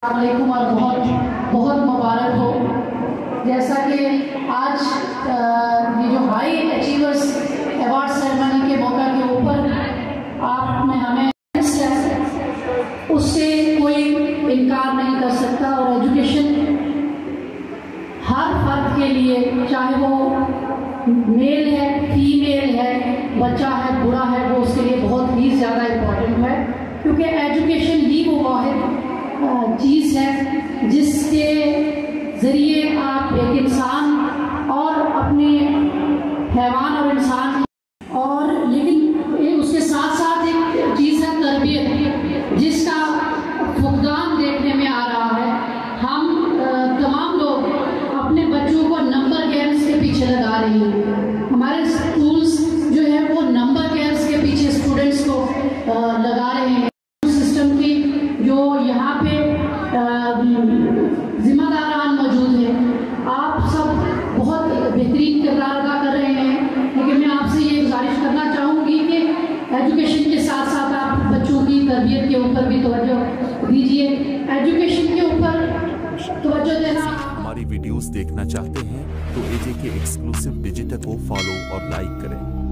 वालेकुम और बहुत बहुत मुबारक हो। जैसा कि आज ये जो हाई अचीवर्स अवार्ड सेरेमनी के मौका के ऊपर आपने हमें उससे कोई इनकार नहीं कर सकता। और एजुकेशन हर फर्द के लिए, चाहे वो मेल है, फीमेल है, बच्चा है, बूढ़ा है, वो उसके लिए बहुत ही ज़्यादा इम्पोर्टेंट है, क्योंकि एजुकेशन ही वो वाहिद चीज़ है जिसके ज़रिए आप एक इंसान और अपने हैवान और इंसान और लेकिन उसके साथ साथ एक चीज़ है तरबियत, जिसका फुकदान देखने में आ रहा है। हम तमाम लोग अपने बच्चों को नंबर गेम्स के पीछे लगा रही हैं। हमारे स्कूल्स जो है वो नंबर गेम्स के पीछे स्टूडेंट्स को लगा रहे हैं। सिस्टम की जो यहाँ पे जिम्मेदारान मौजूद हैं, आप सब बहुत बेहतरीन किरदार अदा कर रहे हैं, लेकिन मैं आपसे ये गुजारिश करना चाहूँगी कि एजुकेशन के साथ साथ आप बच्चों की तरबियत के ऊपर भी तवज्जो दीजिए। एजुकेशन के ऊपर तवज्जो देना। हमारी वीडियोस देखना चाहते हैं तो AJK एक्सक्लूसिव डिजिटल को फॉलो और लाइक करें।